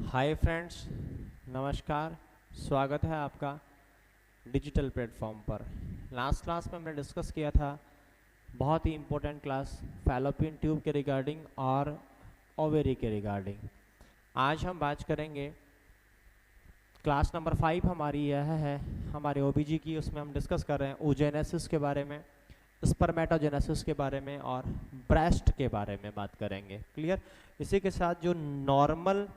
Hi friends, नमस्कार। स्वागत है आपका डिजिटल प्लेटफॉर्म पर। लास्ट क्लास में हमने डिस्कस किया था बहुत ही इम्पोर्टेंट क्लास फैलोपियन ट्यूब के रिगार्डिंग और ओवेरी के रिगार्डिंग। आज हम बात करेंगे क्लास नंबर 5 हमारी यह है हमारे ओबीजी की। उसमें हम डिस्कस कर रहे हैं oogenesis के बारे में, स्पर्मेटोजेनेसिस के बारे में और ब्रेस्ट के बारे में बात करेंगे। क्लियर? इसी के साथ जो नॉर्मल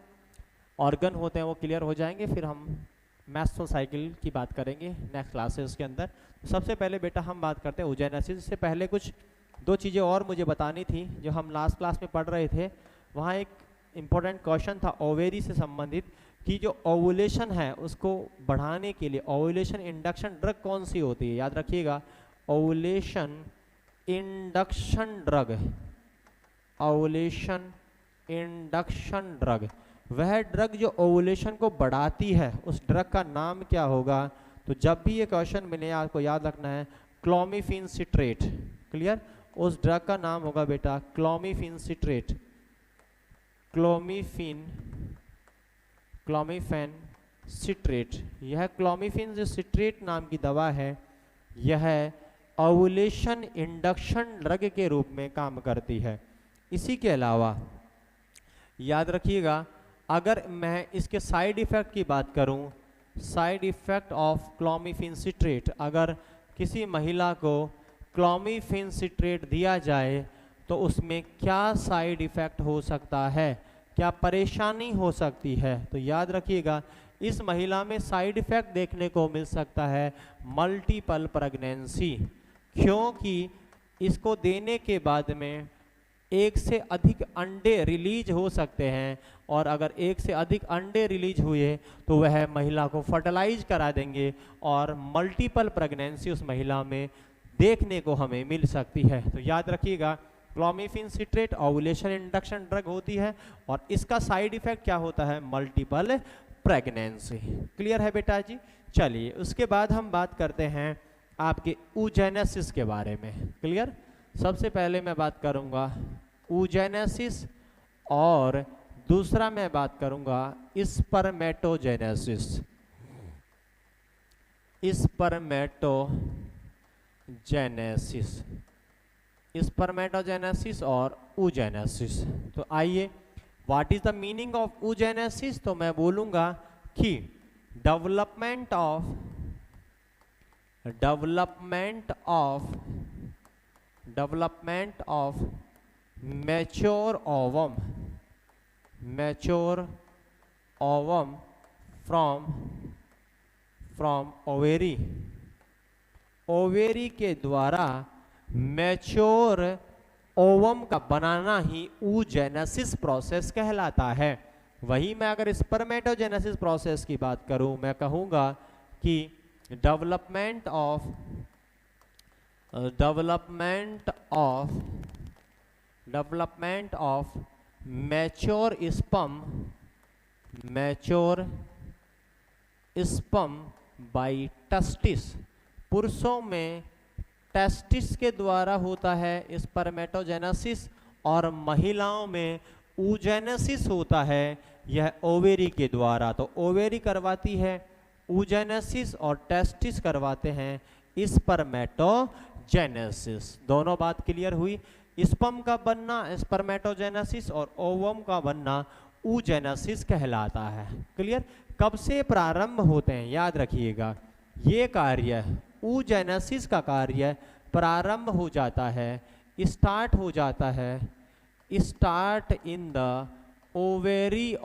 ऑर्गन होते हैं वो क्लियर हो जाएंगे। फिर हम मैस्टो साइकिल की बात करेंगे नेक्स्ट क्लासेस के अंदर। सबसे पहले बेटा हम बात करते हैं oogenesis से पहले कुछ दो चीज़ें और मुझे बतानी थी जो हम लास्ट क्लास में पढ़ रहे थे। वहाँ एक इम्पोर्टेंट क्वेश्चन था ओवेरी से संबंधित कि जो ओवुलेशन है उसको बढ़ाने के लिए ओवुलेशन इंडक्शन ड्रग कौन सी होती है। याद रखिएगा, ovulation induction drug, ovulation induction drug, वह ड्रग जो ओवुलेशन को बढ़ाती है उस ड्रग का नाम क्या होगा। तो जब भी ये क्वेश्चन मिले आपको याद रखना है क्लोमिफेन सिट्रेट। क्लियर? उस ड्रग का नाम होगा बेटा क्लोमिफेन सिट्रेट, क्लोमिफेन सिट्रेट। यह क्लोमिफेन सिट्रेट नाम की दवा है, यह ओवुलेशन इंडक्शन ड्रग के रूप में काम करती है। इसी के अलावा याद रखिएगा, अगर मैं इसके साइड इफ़ेक्ट की बात करूं, side effect of clomiphene citrate, अगर किसी महिला को क्लोमिफेन सिट्रेट दिया जाए तो उसमें क्या साइड इफ़ेक्ट हो सकता है, क्या परेशानी हो सकती है। तो याद रखिएगा, इस महिला में साइड इफ़ेक्ट देखने को मिल सकता है मल्टीपल प्रेगनेंसी, क्योंकि इसको देने के बाद में एक से अधिक अंडे रिलीज हो सकते हैं और अगर एक से अधिक अंडे रिलीज हुए तो वह महिला को फर्टिलाइज करा देंगे और मल्टीपल प्रेगनेंसी उस महिला में देखने को हमें मिल सकती है। तो याद रखिएगा, clomiphene citrate ovulation induction drug होती है और इसका साइड इफेक्ट क्या होता है, मल्टीपल प्रेगनेंसी। क्लियर है बेटा जी? चलिए उसके बाद हम बात करते हैं आपके oogenesis के बारे में। क्लियर? सबसे पहले मैं बात करूंगा oogenesis और दूसरा मैं बात करूंगा स्पर्मेटोजेनेसिस। स्पर्मेटोजेनेसिस और oogenesis। तो आइए, what is the meaning of oogenesis? तो मैं बोलूंगा कि development of mature ovum from ovary के द्वारा मैच्योर ओवम का बनाना ही oogenesis प्रोसेस कहलाता है। वही मैं अगर स्पर्मेटोजेनेसिस प्रोसेस की बात करूं, मैं कहूंगा कि development of mature sperm bye testis. पुरुषों में टेस्टिस के द्वारा होता है स्पर्मेटोजेनेसिस और महिलाओं में oogenesis होता है यह ओवेरी के द्वारा। तो ओवेरी करवाती है oogenesis और टेस्टिस करवाते हैं स्पर्मेटोजेनेसिस। दोनों बात क्लियर हुई? स्पर्म का बनना स्पर्मेटोजेनेसिस और ओवम का बनना oogenesis कहलाता है। क्लियर? कब से प्रारंभ होते हैं? याद रखिएगा, ये कार्य oogenesis का कार्य प्रारंभ हो जाता है, स्टार्ट हो जाता है, start in the ovary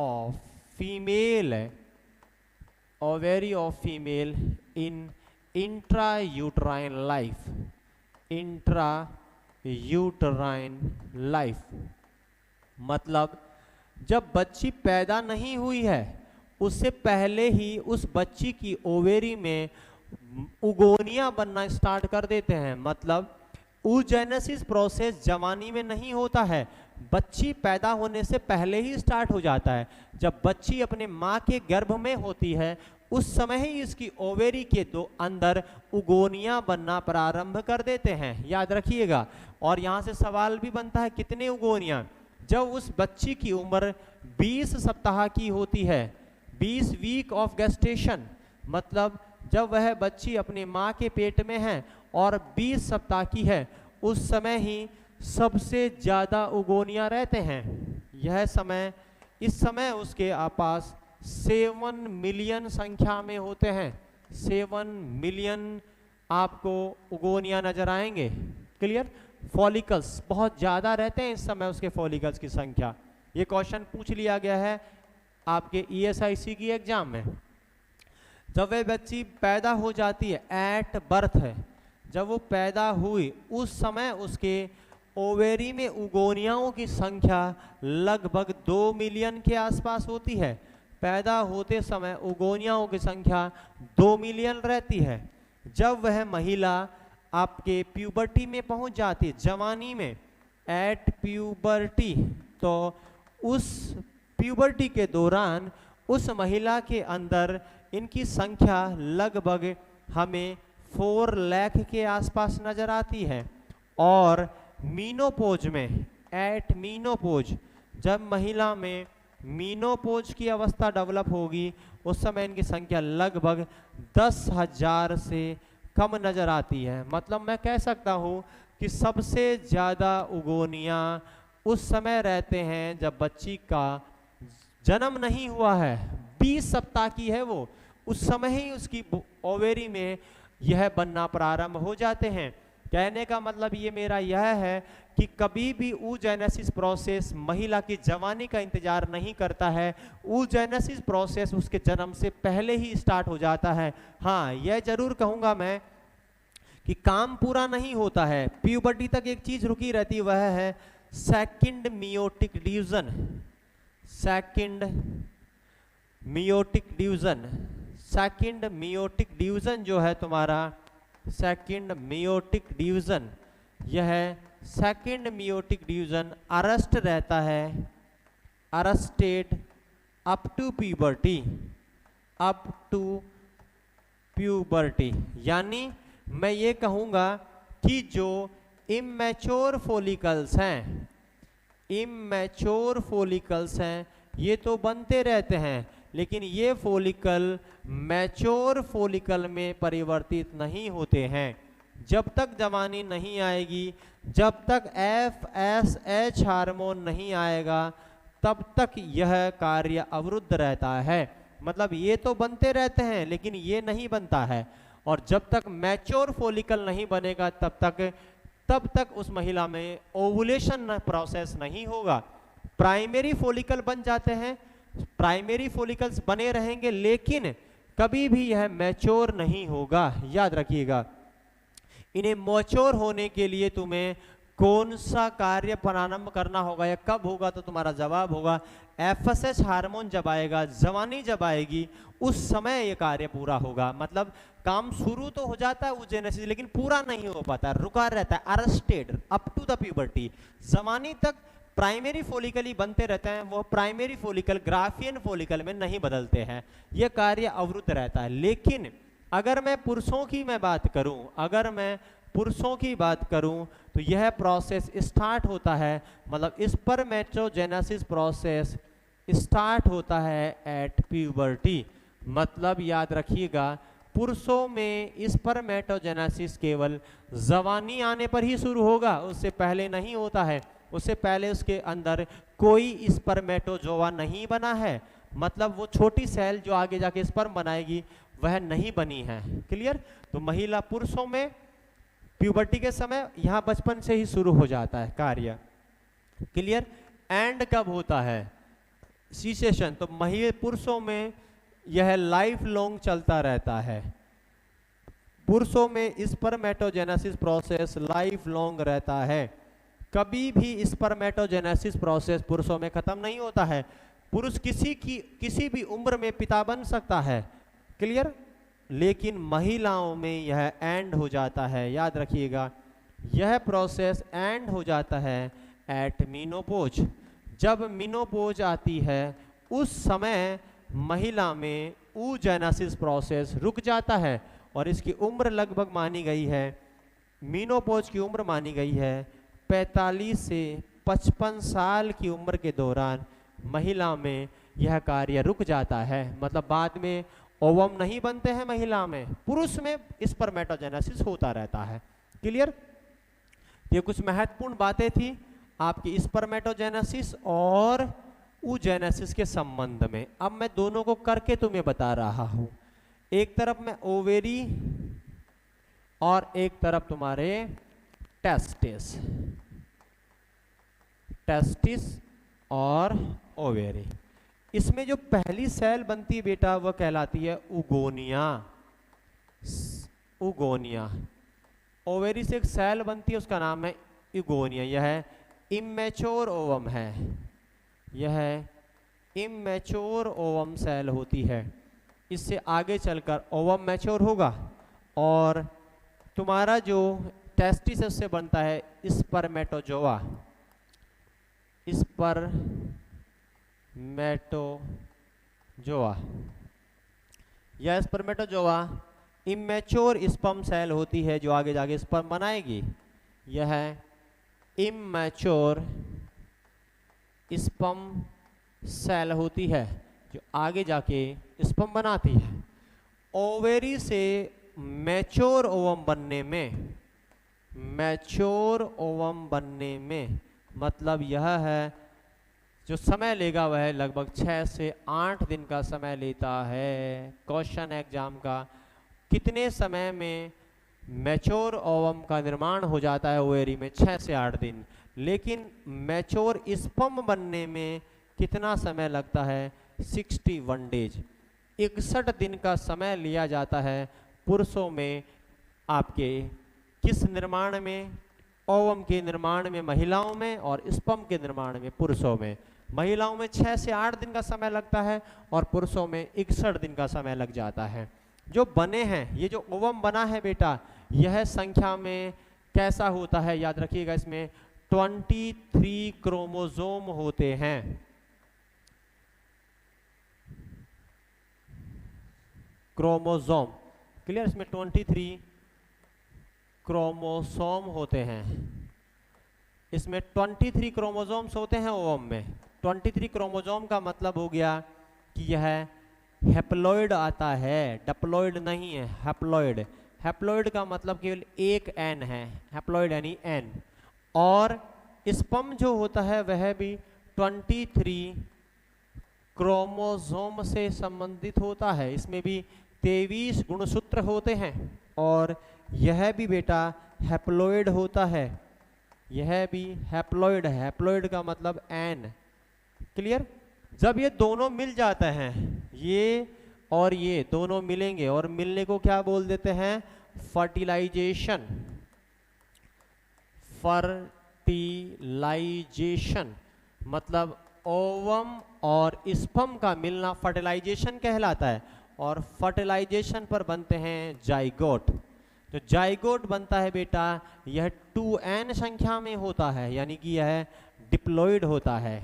of female in intrauterine life. मतलब जब बच्ची पैदा नहीं हुई है उससे पहले ही उस बच्ची की ओवेरी में उगोनिया बनना स्टार्ट कर देते हैं। मतलब oogenesis प्रोसेस जवानी में नहीं होता है, बच्ची पैदा होने से पहले ही स्टार्ट हो जाता है। जब बच्ची अपने माँ के गर्भ में होती है उस समय ही इसकी ओवेरी के अंदर उगोनिया बनना प्रारंभ कर देते हैं। याद रखिएगा। और यहाँ से सवाल भी बनता है कितने उगोनिया? जब उस बच्ची की उम्र 20 सप्ताह की होती है, 20 वीक ऑफ गेस्टेशन, मतलब जब वह बच्ची अपनी माँ के पेट में है और 20 सप्ताह की है, उस समय ही सबसे ज़्यादा उगोनिया रहते हैं। यह समय, इस समय उसके पास 7 मिलियन संख्या में होते हैं। 7 मिलियन आपको उगोनिया नजर आएंगे। क्लियर? फॉलिकल्स बहुत ज़्यादा रहते हैं इस समय उसके फॉलिकल्स की संख्या। ये क्वेश्चन पूछ लिया गया है आपके ESIC की एग्जाम में। जब वह बच्ची पैदा हो जाती है, एट बर्थ है, जब वो पैदा हुई उस समय उसके ओवेरी में उगोनियाओं की संख्या लगभग 2 मिलियन के आसपास होती है। पैदा होते समय उगोनियाओं की संख्या 2 मिलियन रहती है। जब वह महिला आपके प्यूबर्टी में पहुंच जाती है, जवानी में, एट प्यूबर्टी, तो उस प्यूबर्टी के दौरान उस महिला के अंदर इनकी संख्या लगभग हमें 4 लाख के आसपास नजर आती है। और मीनोपोज में, एट मीनोपोज, जब महिला में मीनोपोज की अवस्था डेवलप होगी उस समय इनकी संख्या लगभग 10,000 से कम नजर आती है। मतलब मैं कह सकता हूँ कि सबसे ज़्यादा उगोनिया उस समय रहते हैं जब बच्ची का जन्म नहीं हुआ है, 20 सप्ताह की है वो, उस समय ही उसकी ओवेरी में यह बनना प्रारंभ हो जाते हैं। कहने का मतलब ये मेरा यह है कि कभी भी oogenesis प्रोसेस महिला की जवानी का इंतजार नहीं करता है। oogenesis प्रोसेस उसके जन्म से पहले ही स्टार्ट हो जाता है। हाँ, यह जरूर कहूंगा मैं कि काम पूरा नहीं होता है, प्यूबर्टी तक एक चीज रुकी रहती, वह है second meiotic division. Second meiotic division, second meiotic division जो है तुम्हारा, सेकंड मियोटिक डिवीजन, यह सेकंड मियोटिक डिवीजन अरेस्ट रहता है, arrested up to puberty, up to puberty. यानी मैं ये कहूँगा कि जो इमैच्योर फॉलिकल्स हैं, इमैच्योर फॉलिकल्स हैं, ये तो बनते रहते हैं, लेकिन ये फॉलिकल मैच्योर फॉलिकल में परिवर्तित नहीं होते हैं। जब तक जवानी नहीं आएगी, जब तक FSH हार्मोन नहीं आएगा, तब तक यह कार्य अवरुद्ध रहता है। मतलब ये तो बनते रहते हैं लेकिन ये नहीं बनता है। और जब तक मैच्योर फॉलिकल नहीं बनेगा तब तक उस महिला में ओवुलेशन प्रोसेस नहीं होगा। प्राइमरी फॉलिकल बन जाते हैं, प्राइमरी फॉलिकल्स बने रहेंगे, लेकिन कभी भी यह मैच्योर नहीं होगा। याद रखिएगा, इन्हें मैच्योर होने के लिए तुम्हें कौन सा कार्य प्रारंभ करना होगा या कब होगा, तो तुम्हारा जवाब होगा FSH हार्मोन जब आएगा, जवानी जब आएगी, उस समय ये कार्य पूरा होगा। मतलब काम शुरू तो हो जाता है oogenesis, लेकिन पूरा नहीं हो पाता, रुका रहता है, arrested up to the puberty. जवानी तक प्राइमरी फॉलिकल ही बनते रहते हैं, वो प्राइमरी फॉलिकल ग्राफियन फॉलिकल में नहीं बदलते हैं, ये कार्य अवरुद्ध रहता है। लेकिन अगर मैं पुरुषों की बात करूं, अगर मैं पुरुषों की बात करूं, तो यह प्रोसेस स्टार्ट होता है, मतलब स्पर्मेटोजेनेसिस प्रोसेस स्टार्ट होता है एट प्यूबर्टी। मतलब याद रखिएगा, पुरुषों में स्पर्मेटोजेनेसिस केवल जवानी आने पर ही शुरू होगा, उससे पहले नहीं होता है। उससे पहले उसके अंदर कोई स्पर्मेटोजोआ नहीं बना है, मतलब वो छोटी सेल जो आगे जाके स्पर्म बनाएगी वह नहीं बनी है। क्लियर? तो महिला पुरुषों में प्यूबर्टी के समय यहाँ बचपन से ही शुरू हो जाता है कार्य। क्लियर? एंड कब होता है? सीसेशन। तो महिला पुरुषों में यह लाइफ लॉन्ग चलता रहता है। पुरुषों में स्पर्मेटोजेनेसिस प्रोसेस लाइफ लॉन्ग रहता है, कभी भी स्पर्मेटोजेनेसिस प्रोसेस पुरुषों में खत्म नहीं होता है। पुरुष किसी भी उम्र में पिता बन सकता है। क्लियर? लेकिन महिलाओं में यह एंड हो जाता है। याद रखिएगा, यह प्रोसेस एंड हो जाता है एट मीनोपोज। जब मीनोपोज आती है उस समय महिला में oogenesis प्रोसेस रुक जाता है और इसकी उम्र लगभग मानी गई है, मीनोपोज की उम्र मानी गई है 45 से 55 साल की उम्र के दौरान महिला में यह कार्य रुक जाता है, मतलब बाद में ओवम नहीं बनते हैं महिला में, पुरुष में स्पर्मेटोजेनेसिस होता रहता है। क्लियर? ये कुछ महत्वपूर्ण बातें थी आपकी स्पर्मेटोजेनेसिस और oogenesis के संबंध में। अब मैं दोनों को करके तुम्हें बता रहा हूं, एक तरफ मैं ओवेरी और एक तरफ तुम्हारे टेस्टिस, टेस्टिस और ओवेरी। इसमें जो पहली सेल बनती है बेटा वह कहलाती है उगोनिया, उगोनिया। ओवेरी से एक सेल बनती है उसका नाम है इगोनिया। यह इमेच्योर ओवम है, यह इमेच्योर ओवम सेल होती है। इससे आगे चलकर ओवम मैच्योर होगा और तुम्हारा जो टेस्टिस से बनता है स्पर्मेटोजोआ, स्पर्मेटोजोआ। यह स्पर्मेटोजोआ इमेच्योर स्पर्म सेल होती है जो आगे जाके स्पर्म बनाएगी। यह इमेच्योर स्पर्म सेल होती है जो आगे जाके स्पर्म बनाती है। ओवेरी से मैच्योर ओवम बनने में, मैच्योर ओवम बनने में मतलब यह है जो समय लेगा वह लगभग 6 से 8 दिन का समय लेता है। क्वेश्चन एग्जाम का, कितने समय में मैच्योर ओवम का निर्माण हो जाता है ओवेरी में? 6 से 8 दिन। लेकिन मैच्योर स्पर्म बनने में कितना समय लगता है? 61 डेज, 61 दिन का समय लिया जाता है पुरुषों में। आपके किस निर्माण में? ओवम के निर्माण में महिलाओं में और स्पर्म के निर्माण में पुरुषों में। महिलाओं में 6 से 8 दिन का समय लगता है और पुरुषों में 61 दिन का समय लग जाता है। जो बने हैं, ये जो ओवम बना है बेटा, यह संख्या में कैसा होता है? याद रखिएगा, इसमें 23 क्रोमोसोम होते हैं। Chromosome, clear? इसमें 23 क्रोमोसोम होते हैं। इसमें 23 क्रोमोसोम्स होते हैं ओवम में। 23 क्रोमोसोम का मतलब हो गया कि यह हैप्लॉइड आता है, डप्लॉइड नहीं है, हैप्लॉइड। हैप्लॉइड का मतलब केवल एक एन है, हैप्लॉइड यानी एन। और स्पर्म जो होता है वह भी 23 क्रोमोसोम से संबंधित होता है। इसमें भी 23 गुणसूत्र होते हैं और यह भी बेटा हैप्लॉइड होता है, यह भी हैप्लॉइड है। हैप्लॉइड का मतलब एन। क्लियर? जब ये दोनों मिल जाते हैं, ये और ये दोनों मिलेंगे और मिलने को क्या बोल देते हैं? फर्टिलाइजेशन। फर्टिलाइजेशन मतलब ओवम और स्पर्म का मिलना फर्टिलाइजेशन कहलाता है। और फर्टिलाइजेशन पर बनते हैं जाइगोट। तो जाइगोट बनता है बेटा, यह 2n संख्या में होता है, यानी कि यह डिप्लॉइड होता है।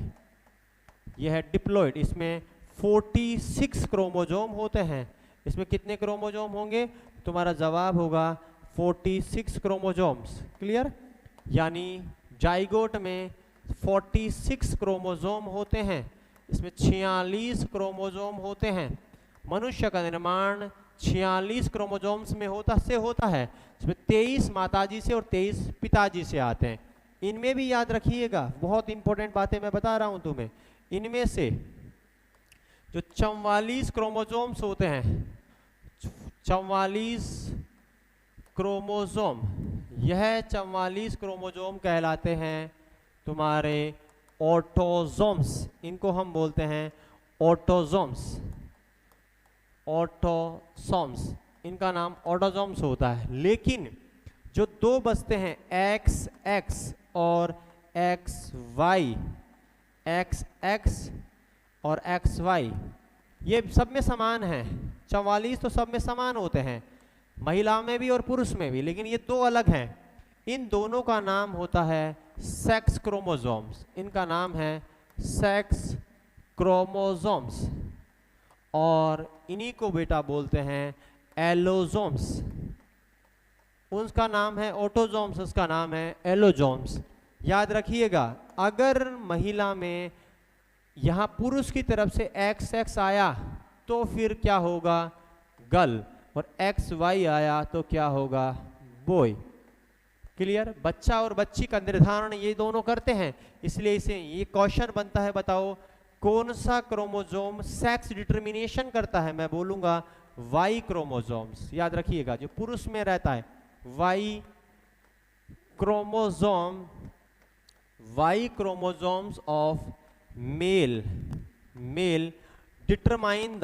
यह डिप्लॉइड, इसमें 46 क्रोमोसोम होते हैं। इसमें कितने क्रोमोसोम होंगे? तुम्हारा जवाब होगा 46 क्रोमोसोम्स। क्लियर? यानी जाइगोट में 46 क्रोमोसोम होते हैं। इसमें 46 क्रोमोसोम होते हैं। मनुष्य का निर्माण 46 क्रोमोसोम्स में होता है। इसमें 23 माताजी से और 23 पिताजी से आते हैं। इनमें भी याद रखिएगा, बहुत इंपॉर्टेंट बातें मैं बता रहा हूं तुम्हें। इनमें से जो 44 क्रोमोसोम्स होते हैं, 44 क्रोमोसोम, यह 44 क्रोमोसोम कहलाते हैं तुम्हारे ऑटोसोम्स। इनको हम बोलते हैं ऑटोसोम्स। ऑटोसोम्स, इनका नाम ऑटोसोम्स होता है। लेकिन जो दो बचते हैं XX और XY, XX और XY, ये सब में समान है। 44 तो सब में समान होते हैं, महिला में भी और पुरुष में भी, लेकिन ये दो अलग हैं। इन दोनों का नाम होता है सेक्स क्रोमोसोम्स। इनका नाम है सेक्स क्रोमोसोम्स और इन्हीं को बेटा बोलते हैं एलोसोम्स। उसका नाम है ऑटोसोम्स, उसका नाम है एलोसोम्स। याद रखिएगा, अगर महिला में यहाँ पुरुष की तरफ से XX आया तो फिर क्या होगा, गर्ल, और XY आया तो क्या होगा, बॉय। क्लियर। बच्चा और बच्ची का निर्धारण ये दोनों करते हैं, इसलिए इसे ये क्वेश्चन बनता है, बताओ कौन सा क्रोमोसोम सेक्स डिटर्मिनेशन करता है। मैं बोलूंगा Y क्रोमोसोम्स, याद रखिएगा, जो पुरुष में रहता है Y chromosomes of male determine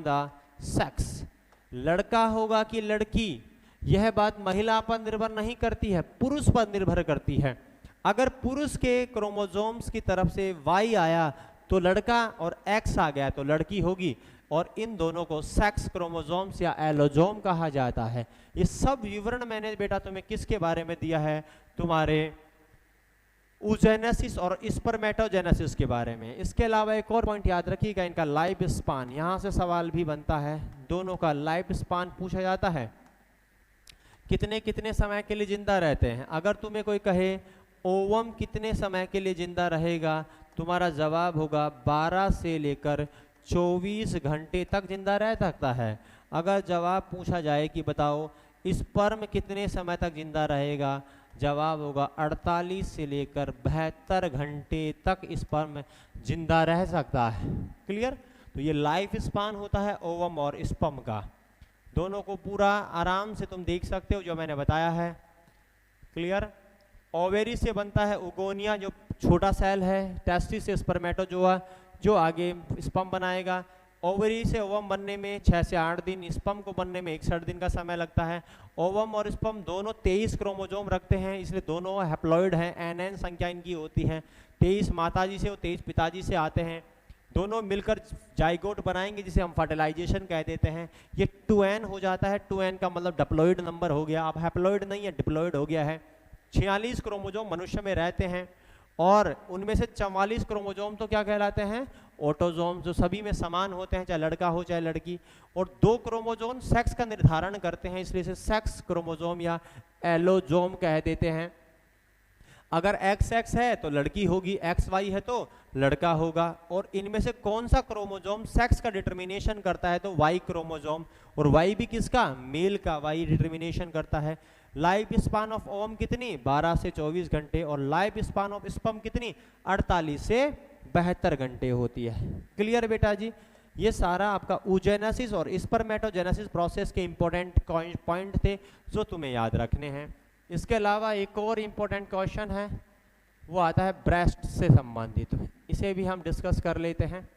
the sex. लड़का होगा कि लड़की, यह बात महिला पर निर्भर नहीं करती है, पुरुष पर निर्भर करती है। अगर पुरुष के क्रोमोसोम्स की तरफ से Y आया तो लड़का और X आ गया तो लड़की होगी, और इन दोनों को सेक्स क्रोमोसोम्स या एलोजोम कहा जाता है। ये सब विवरण मैंने बेटा तुम्हें किसके बारे में दिया है, तुम्हारे oogenesis और स्पर्मेटोजेनेसिस के बारे में। इसके अलावा एक और पॉइंट याद रखिएगा, इनका लाइफ स्पान, यहाँ से सवाल भी बनता है, दोनों का लाइफ स्पान पूछा जाता है, कितने कितने समय के लिए जिंदा रहते हैं। अगर तुम्हें कोई कहे ओवम कितने समय के लिए जिंदा रहेगा, तुम्हारा जवाब होगा 12 से लेकर 24 घंटे तक जिंदा रह सकता है। अगर जवाब पूछा जाए कि बताओ स्पर्म कितने समय तक जिंदा रहेगा, जवाब होगा 48 से लेकर 72 घंटे तक स्पर्म जिंदा रह सकता है। क्लियर। तो ये लाइफ स्पान होता है ओवम और स्पर्म का, दोनों को पूरा आराम से तुम देख सकते हो जो मैंने बताया है। क्लियर। ओवेरी से बनता है उगोनिया, जो छोटा सेल है, टेस्टिस से स्पर्मेटोजोआ जो आगे स्पर्म बनाएगा। ओवरी से ओवम बनने में 6 से 8 दिन, स्पर्म को बनने में 61 दिन का समय लगता है। ओवम और स्पर्म दोनों 23 क्रोमोसोम रखते हैं, इसलिए दोनों हैप्लॉइड हैं, NN संख्या इनकी होती है। 23 माताजी से और 23 पिताजी से आते हैं, दोनों मिलकर जाइगोट बनाएंगे जिसे हम फर्टिलाइजेशन कह देते हैं। ये 2N हो जाता है, 2N का मतलब डिप्लॉइड नंबर हो गया, अब हैप्लॉइड नहीं है, डिप्लॉइड हो गया है। 46 क्रोमोसोम मनुष्य में रहते हैं, और उनमें से 44 क्रोमोसोम तो क्या कहलाते हैं, ऑटोसोम, जो सभी में समान होते हैं, चाहे लड़का हो चाहे लड़की। और 2 क्रोमोसोम सेक्स का निर्धारण करते हैं, इसलिए इसे सेक्स क्रोमोसोम या एलोजोम कह देते हैं। अगर XX है तो लड़की होगी, XY है तो लड़का होगा। और इनमें से कौन सा क्रोमोसोम सेक्स का डिटर्मिनेशन करता है, तो Y क्रोमोसोम, और Y भी किसका, मेल का, Y डिटर्मिनेशन करता है। लाइफ स्पान ऑफ ओवम कितनी, 12 से 24 घंटे, और लाइफ स्पान ऑफ स्पर्म कितनी, 48 से 72 घंटे होती है। क्लियर बेटा जी। ये सारा आपका oogenesis और स्पर्मेटोजेनेसिस प्रोसेस के इंपॉर्टेंट पॉइंट थे जो तुम्हें याद रखने हैं। इसके अलावा एक और इम्पोर्टेंट क्वेश्चन है, वो आता है ब्रेस्ट से संबंधित, इसे भी हम डिस्कस कर लेते हैं।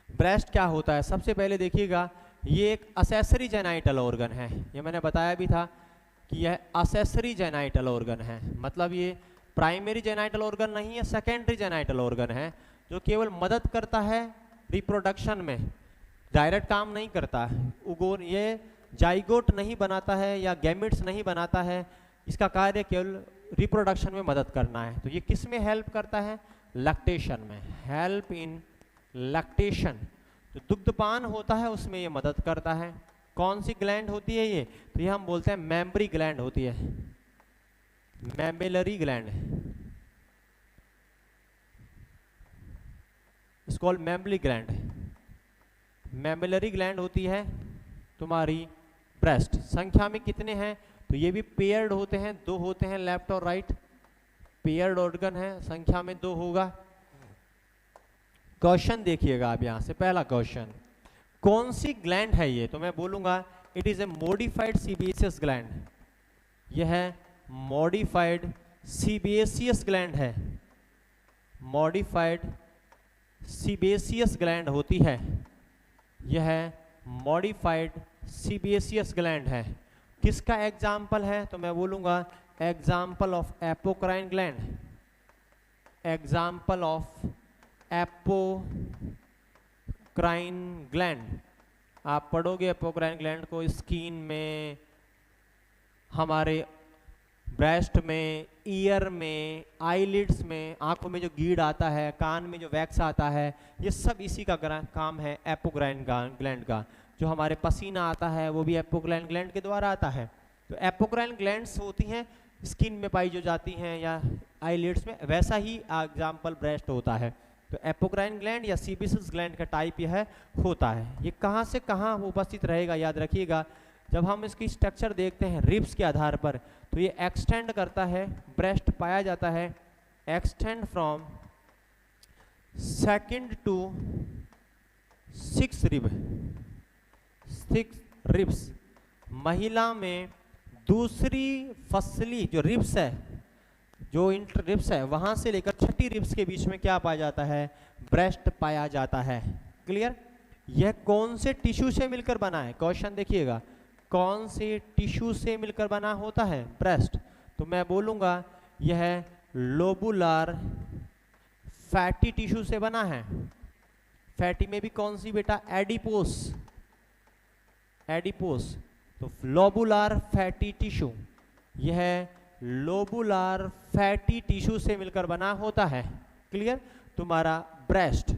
ब्रेस्ट क्या होता है, सबसे पहले देखिएगा, ये एक असेसरी जेनाइटल ऑर्गन है, ये मैंने बताया भी था कि यह असेसरी जेनाइटल ऑर्गन है, मतलब ये प्राइमरी जेनाइटल ऑर्गन नहीं है, सेकेंडरी जेनाइटल ऑर्गन है, जो केवल मदद करता है रिप्रोडक्शन में, डायरेक्ट काम नहीं करता है। ये जाइगोट नहीं बनाता है या गैमेट्स नहीं बनाता है, इसका कार्य केवल रिप्रोडक्शन में मदद करना है। तो ये किस में हेल्प करता है, लैक्टेशन में, हेल्प इन लैक्टेशन। तो दुग्धपान होता है उसमें ये मदद करता है। कौन सी ग्लैंड होती है ये, तो ये हम बोलते हैं मेम्ब्री ग्लैंड होती है, mammary gland, it's called mammary gland, mammary gland होती है तुम्हारी ब्रेस्ट। संख्या में कितने हैं, तो ये भी पेयर्ड होते हैं, 2 होते हैं, लेफ्ट और राइट, पेयर्ड ऑर्गन है, संख्या में 2 होगा। क्वेश्चन देखिएगा आप यहाँ से, पहला क्वेश्चन, कौन सी ग्लैंड है ये, तो मैं बोलूंगा it is a modified sebaceous gland, यह है मॉडिफाइड सीबेसियस ग्लैंड है, मॉडिफाइड सीबेसियस ग्लैंड होती है, यह मॉडिफाइड सीबेसियस ग्लैंड है। किसका एग्जाम्पल है, तो मैं बोलूंगा example of apocrine gland, example of apocrine gland. आप पढ़ोगे एपोक्राइन ग्लैंड को, स्किन में, हमारे ब्रेस्ट में, ईयर में, आईलिड्स में, आंखों में जो गीड आता है, कान में जो वैक्स आता है, ये सब इसी का काम है एपोक्राइन ग्लैंड का। जो हमारे पसीना आता है वो भी एपोक्राइन ग्लैंड के द्वारा आता है। तो एपोक्राइन ग्लैंड्स होती हैं स्किन में पाई जो जाती हैं या आईलिड्स में, वैसा ही एग्जाम्पल ब्रेस्ट होता है। तो एपोक्राइन ग्लैंड या सीबेसियस ग्लैंड का टाइप यह होता है। ये कहाँ से कहाँ उपस्थित रहेगा याद रखिएगा, जब हम इसकी स्ट्रक्चर देखते हैं रिब्स के आधार पर, तो ये एक्सटेंड करता है, ब्रेस्ट पाया जाता है extend from 2nd to 6th rib, 6 ribs. महिला में दूसरी फसली जो रिब्स है, जो इंटर रिब्स है, वहां से लेकर 6ठी रिब्स के बीच में क्या पाया जाता है, ब्रेस्ट पाया जाता है। क्लियर? यह कौन से टिश्यू से मिलकर बना है, क्वेश्चन देखिएगा, कौन से टिश्यू से मिलकर बना होता है ब्रेस्ट? तो मैं बोलूंगा यह लोबुलर फैटी टिश्यू से बना है। फैटी में भी कौन सी बेटा, एडिपोस, एडिपोस। तो लोबुलर फैटी टिश्यू, यह लोबुलर फैटी टिश्यू से मिलकर बना होता है। क्लियर? तुम्हारा ब्रेस्ट,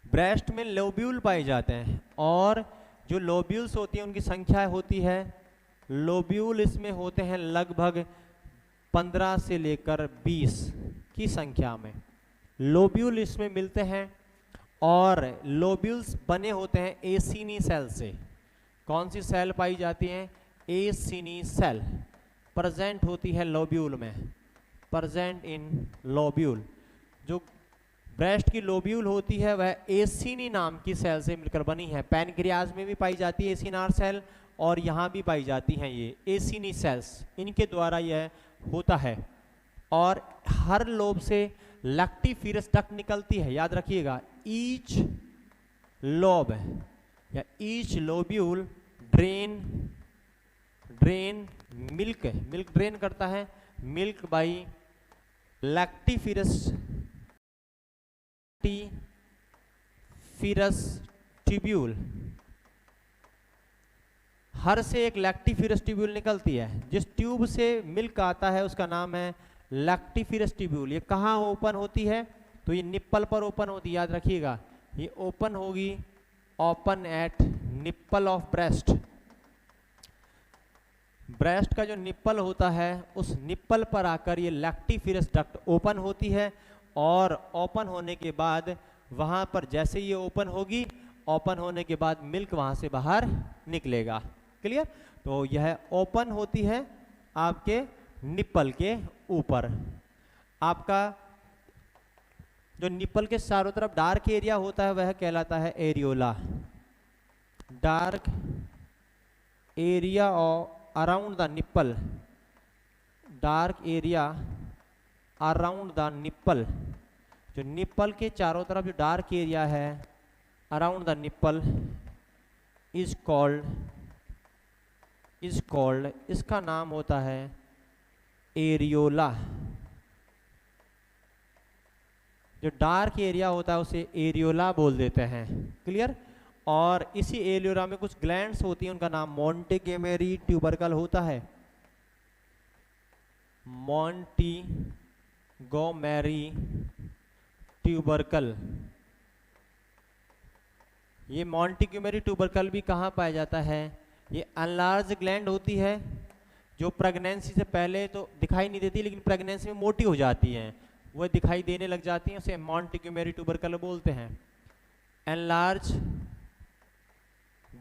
ब्रेस्ट में लोब्यूल पाए जाते हैं, और जो लोब्यूल्स होती हैं उनकी संख्या होती है, लोब्यूल इसमें होते हैं लगभग 15 से लेकर 20 की संख्या में लोब्यूल इसमें मिलते हैं। और लोब्यूल्स बने होते हैं एसिनी सेल से। कौन सी सेल पाई जाती हैं, एसिनी सेल प्रेजेंट होती है लोब्यूल में, प्रेजेंट इन लोब्यूल। जो ब्रेस्ट की लोब्यूल होती है वह एसिनी नाम की सेल से मिलकर बनी है। पैनक्रियाज में भी पाई जाती है एसिनार सेल, और यहाँ भी पाई जाती हैं ये एसिनी सेल्स, इनके द्वारा यह होता है। और हर लोब से लैक्टिफिरस डक्ट निकलती है, याद रखिएगा। ईच लोब या each lobule drain milk drain करता है, मिल्क बाई लैक्टिफिरस ट्यूब्यूल। हर से एक लैक्टिफिरस ट्यूब्यूल निकलती है। जिस ट्यूब से मिल्क आता है उसका नाम है लैक्टिफिरस ट्यूब्यूल। ये कहाँ ओपन होती है, तो ये निप्पल पर ओपन होती है, याद रखिएगा। ये ओपन होगी, open at nipple of breast. Breast का जो निप्पल होता है उस निप्पल पर आकर ये लैक्टिफिरस डक्ट ओपन होती है, और ओपन होने के बाद वहाँ पर जैसे ये ओपन होगी, ओपन होने के बाद मिल्क वहाँ से बाहर निकलेगा। क्लियर? तो यह ओपन होती है आपके निप्पल के ऊपर। आपका जो निप्पल के चारों तरफ डार्क एरिया होता है वह कहलाता है areola. Dark area around the nipple, dark area around the nipple. जो निप्पल के चारों तरफ जो डार्क एरिया है around the nipple is called, इसका नाम होता है एरियोला। जो डार्क एरिया होता है उसे एरियोला बोल देते हैं। क्लियर? और इसी एरियोला में कुछ ग्लैंड्स होती हैं, उनका नाम मोंटेगोमेरी ट्यूबरकल होता है। मोंटेगोमेरी ट्यूबरकल। ये मोंटेगोमेरी ट्यूबरकल भी कहाँ पाया जाता है, ये अनलार्ज ग्लैंड होती है, जो प्रेगनेंसी से पहले तो दिखाई नहीं देती, लेकिन प्रेगनेंसी में मोटी हो जाती हैं, वह दिखाई देने लग जाती हैं, उसे मोंटेगोमेरी ट्यूबरकल बोलते हैं। Enlarge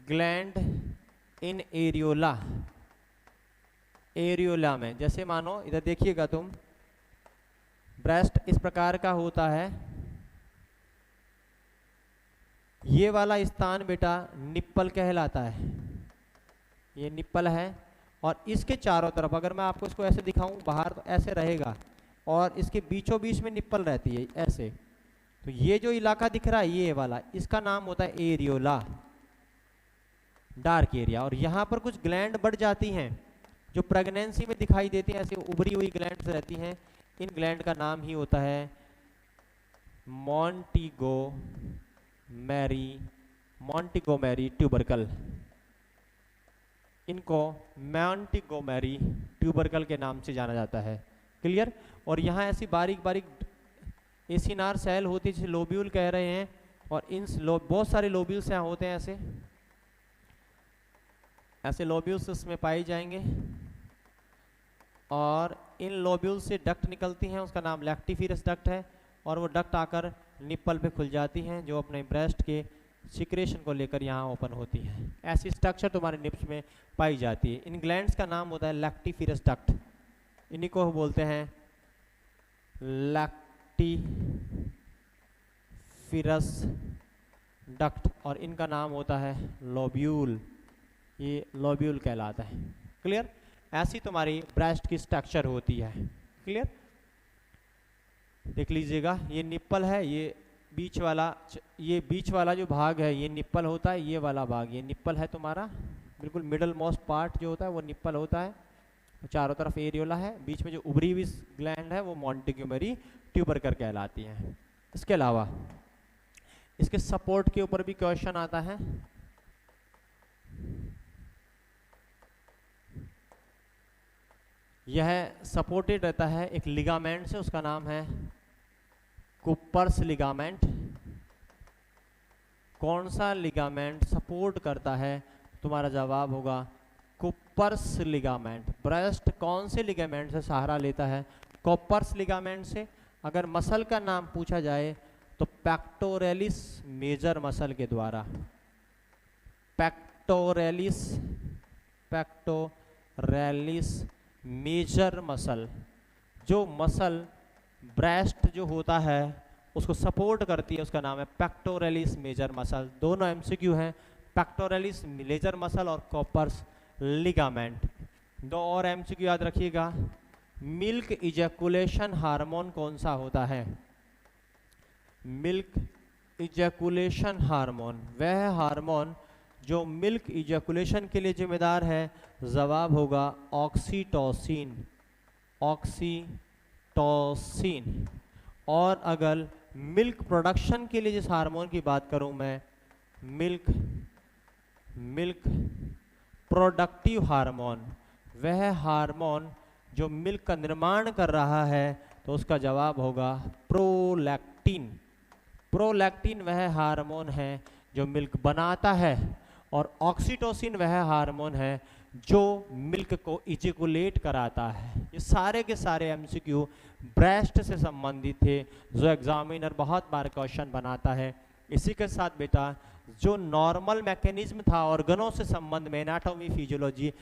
gland in areola, areola में, जैसे मानो इधर देखिएगा तुम, ब्रेस्ट इस प्रकार का होता है, ये वाला स्थान बेटा निप्पल कहलाता है, ये निप्पल है। और इसके चारों तरफ अगर मैं आपको इसको ऐसे दिखाऊं बाहर तो ऐसे रहेगा, और इसके बीचों बीच में निप्पल रहती है ऐसे। तो ये जो इलाका दिख रहा है ये वाला, इसका नाम होता है एरियोला, डार्क एरिया। और यहाँ पर कुछ ग्लैंड बढ़ जाती हैं जो प्रेगनेंसी में दिखाई देती हैं, ऐसे उभरी हुई ग्लैंड्स रहती हैं, इन ग्लैंड का नाम ही होता है मोंटेगोमेरी ट्यूबरकल। इनको मोंटेगोमेरी ट्यूबरकल के नाम से जाना जाता है। क्लियर? और यहाँ ऐसी बारीक बारीक एसिनार सेल होती है जिसे लोब्यूल कह रहे हैं, और इन बहुत सारे लोब्यूल्स यहाँ होते हैं ऐसे। ऐसे लोब्यूल्स इसमें पाए जाएंगे और इन लोब्यूल्स से डक्ट निकलती हैं, उसका नाम लैक्टिफिरस डक्ट है और वो डक्ट आकर निप्पल पे खुल जाती हैं जो अपने ब्रेस्ट के सिक्रेशन को लेकर यहाँ ओपन होती है। ऐसी स्ट्रक्चर तुम्हारे निप्स में पाई जाती है। इन ग्लैंड्स का नाम होता है लैक्टिफिरस डक्ट, इन्हीं को बोलते हैं लैक्टिफिरस डक्ट और इनका नाम होता है लोब्यूल, ये लोब्यूल कहलाता है। क्लियर? ऐसी तुम्हारी ब्रेस्ट की स्ट्रक्चर होती है। क्लियर? देख लीजिएगा, ये निप्पल है, ये बीच वाला जो भाग है ये निप्पल होता है, ये वाला भाग ये निप्पल है तुम्हारा, बिल्कुल मिडल मोस्ट पार्ट जो होता है वो निप्पल होता है, चारों तरफ एरियोला है, बीच में जो उभरी हुई ग्लैंड है वो मॉन्टेग्यूमेरी ट्यूबरकल कहलाती है। इसके अलावा इसके सपोर्ट के ऊपर भी क्वेश्चन आता है। यह सपोर्टेड रहता है एक लिगामेंट से, उसका नाम है कूपर्स लिगामेंट। कौन सा लिगामेंट सपोर्ट करता है? तुम्हारा जवाब होगा कूपर्स लिगामेंट। ब्रेस्ट कौन से लिगामेंट से सहारा लेता है? कूपर्स लिगामेंट से। अगर मसल का नाम पूछा जाए तो पेक्टोरेलिस मेजर मसल के द्वारा, पेक्टोरेलिस मेजर मसल, जो मसल ब्रेस्ट जो होता है उसको सपोर्ट करती है उसका नाम है पेक्टोरेलिस मेजर मसल। दोनों एमसीक्यू हैं, पेक्टोरेलिस मेजर मसल और कॉपर्स लिगामेंट। दो और एमसीक्यू याद रखिएगा। मिल्क इजैकुलेशन हार्मोन कौन सा होता है? मिल्क इजैकुलेशन हार्मोन, वह हार्मोन जो मिल्क इजैकुलेशन के लिए जिम्मेदार है, जवाब होगा ऑक्सीटोसिन, ऑक्सीटोसिन। और अगर मिल्क प्रोडक्शन के लिए जिस हार्मोन की बात करूं मैं, मिल्क प्रोडक्टिव हार्मोन, वह हार्मोन जो मिल्क का निर्माण कर रहा है, तो उसका जवाब होगा प्रोलैक्टिन। प्रोलैक्टिन वह हार्मोन है जो मिल्क बनाता है और ऑक्सीटोसिन वह हार्मोन है जो मिल्क को इजैकुलेट कराता है। ये सारे के सारे एमसीक्यू ब्रेस्ट से संबंधित थे जो एग्जामिनर बहुत बार क्वेश्चन बनाता है। इसी के साथ बेटा जो नॉर्मल मैकेनिज्म था ऑर्गनों से संबंध में, एनाटॉमी फिजियोलॉजी,